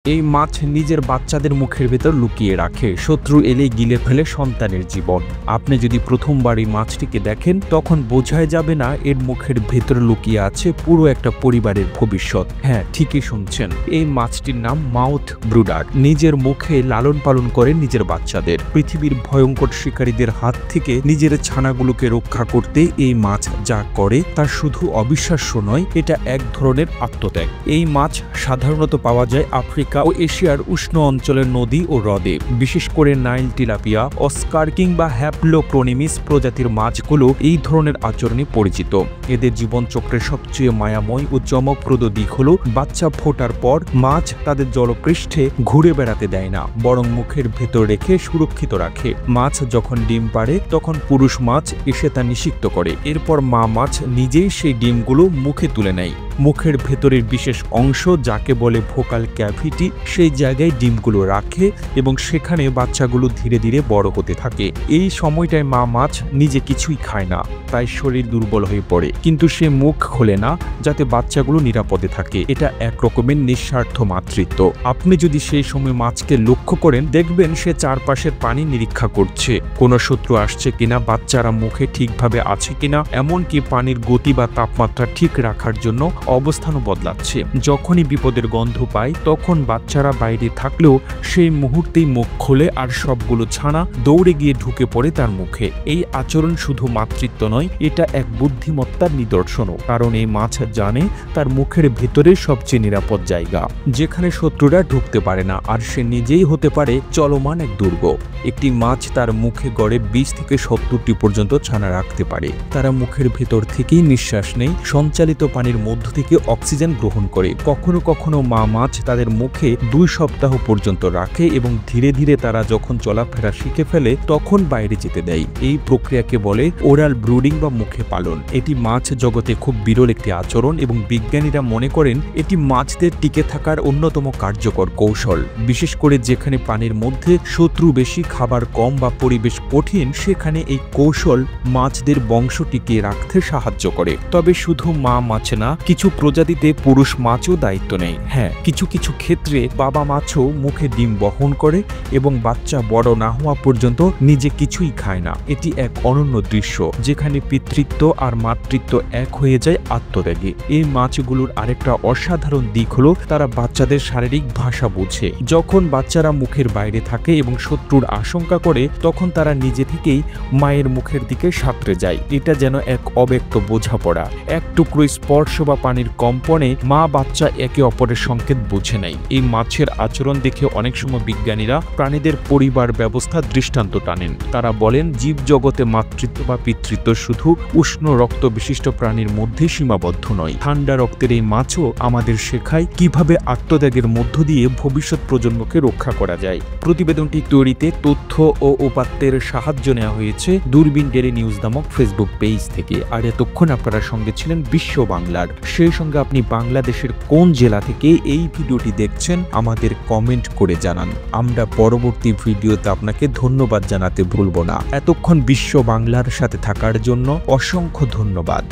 এই মাছ নিজের বাচ্চাদের মুখের ভেতর লুকিয়ে রাখে, শত্রু এলেই গিলে ফেলে সন্তানের জীবন। আপনি যদি প্রথমবার এই মাছটিকে দেখেন তখন বোঝাই যাবে না এর মুখের ভেতর লুকিয়ে আছে পুরো একটা পরিবারের ভবিষ্যৎ। হ্যাঁ, ঠিকই শুনছেন, এই মাছটির নাম মাউথ ব্রুডার। নিজের মুখে লালন পালন করে নিজের বাচ্চাদের। পৃথিবীর ভয়ঙ্কর শিকারীদের হাত থেকে নিজের ছানাগুলোকে রক্ষা করতে এই মাছ যা করে তা শুধু অবিশ্বাস্য নয়, এটা এক ধরনের আত্মত্যাগ। এই মাছ সাধারণত পাওয়া যায় আফ্রিকা ও এশিয়ার উষ্ণ অঞ্চলের নদী ও হ্রদে। বিশেষ করে নাইল টিলাপিয়া, অস্কার কিংবা হ্যাপ্লোক্রোনিমিস প্রজাতির মাছগুলো এই ধরনের আচরণে পরিচিত। এদের জীবনচক্রের সবচেয়ে মায়াময় ও চমকপ্রদ দিক হল বাচ্চা ফোটার পর মাছ তাদের জলপৃষ্ঠে ঘুরে বেড়াতে দেয় না, বরং মুখের ভেতর রেখে সুরক্ষিত রাখে। মাছ যখন ডিম পাড়ে তখন পুরুষ মাছ এসে তা নিষিক্ত করে। এরপর মা মাছ নিজেই সেই ডিমগুলো মুখে তুলে নেয়। মুখের ভেতরের বিশেষ অংশ যাকে বলে ভোকাল ক্যাভিটি, সেই জায়গায় ডিমগুলো রাখে এবং সেখানে বাচ্চাগুলো ধীরে ধীরে বড় হতে থাকে। এই সময়টায় মা মাছ নিজে কিছুই খায় না, তাই শরীর দুর্বল হয়ে পড়ে, কিন্তু সে মুখ খোলে না যাতে বাচ্চাগুলো নিরাপদে থাকে। এটা এক রকমের নিঃস্বার্থ মাতৃত্ব। আপনি যদি সেই সময় মাছকে লক্ষ্য করেন, দেখবেন সে চারপাশের পানি নিরীক্ষা করছে, কোনো শত্রু আসছে কিনা, বাচ্চারা মুখে ঠিকভাবে আছে কিনা, এমনকি পানির গতি বা তাপমাত্রা ঠিক রাখার জন্য অবস্থানও বদলাচ্ছে। যখনই বিপদের গন্ধ পায় তখন বাচ্চারা বাইরে থাকলেও সেই মুহূর্তেই মুখ খোলে আর সবগুলো ছানা দৌড়ে গিয়ে ঢুকে পড়ে তার মুখে। এই আচরণ শুধু মাতৃত্ব নয়, এটা এক বুদ্ধিমত্তার নিদর্শনও, কারণ এই মাছ জানে তার মুখের ভেতরে সবচেয়ে নিরাপদ জায়গা, যেখানে শত্রুরা ঢুকতে পারে না, আর সে নিজেই হতে পারে চলমান এক দুর্গ। একটি মাছ তার মুখে গড়ে 20 থেকে 70টি পর্যন্ত ছানা রাখতে পারে। তারা মুখের ভেতর থেকেই নিঃশ্বাস নেয়, সঞ্চালিত পানির মধ্য থেকে অক্সিজেন গ্রহণ করে। কখনো কখনো মা মাছ তাদের মুখে 2 সপ্তাহ পর্যন্ত রাখে এবং ধীরে ধীরে তারা যখন চলাফেরা শিখে ফেলে তখন বাইরে যেতে দেয়। এই প্রক্রিয়াকে বলে ওরাল ব্রুডিং বা মুখে পালন। এটি মাছ জগতে খুব বিরল একটি আচরণ এবং বিজ্ঞানীরা মনে করেন এটি মাছদের টিকে থাকার অন্যতম কার্যকর কৌশল। বিশেষ করে যেখানে পানির মধ্যে শত্রু বেশি, খাবার কম বা পরিবেশ কঠিন, সেখানে এই কৌশল মাছদের বংশ টিকিয়ে রাখতে সাহায্য করে। তবে শুধু মা মাছ না, কিছু প্রজাতিতে পুরুষ মাছও দায়িত্ব নেয়। হ্যাঁ, কিছু কিছু ক্ষেত্রে বাবা মাছও মুখে ডিম বহন করে এবং বাচ্চা বড় না হওয়া পর্যন্ত নিজে কিছুই খায় না। এটি এক অনন্য দৃশ্য যেখানে পিতৃত্ব আর মাতৃত্ব এক হয়ে যায় আত্মত্যাগে। এই মাছগুলোর আরেকটা অসাধারণ দিক হলো তারা বাচ্চাদের শারীরিক ভাষা বোঝে। যখন বাচ্চারা মুখের বাইরে থাকে এবং শত্রুর আশঙ্কা করে, তখন তারা নিজে থেকেই মায়ের মুখের দিকে সাঁতরে যায়। এটা যেন এক অব্যক্ত বোঝাপড়া। এক টুকরো স্পর্শ বা পানির কম্পনে মা বাচ্চা একে অপরের সংকেত বুঝে নেয়। এই মাছের আচরণ দেখে অনেক সময় বিজ্ঞানীরা প্রাণীদের পরিবার ব্যবস্থার দৃষ্টান্ত টানেন। তারা বলেন জীব জগতে মাতৃত্ব বা পিতৃত্ব শুধু উষ্ণ রক্ত বিশিষ্ট প্রাণীর মধ্যে সীমাবদ্ধ নয়। ঠান্ডা রক্তের এই মাছও আমাদের শেখায় কিভাবে আত্মত্যাগের মধ্য দিয়ে ভবিষ্যৎ প্রজন্মকে রক্ষা করা যায়। প্রতিবেদনটি তৈরিতে তথ্য ও উপাত্তের সাহায্য নেওয়া হয়েছে দূরবীন ডেইলি নিউজ নামক ফেসবুক পেজ থেকে। আর এতক্ষণ আপনারা সঙ্গে ছিলেন বিশ্ব বাংলার। সেই সঙ্গে আপনি বাংলাদেশের কোন জেলা থেকে এই ভিডিওটি দেখছেন আমাদের কমেন্ট করে জানান। আমরা পরবর্তী ভিডিওতে আপনাকে ধন্যবাদ জানাতে ভুলব না। এতক্ষণ বিশ্ব বাংলার সাথে থাকার জন্য অসংখ্য ধন্যবাদ।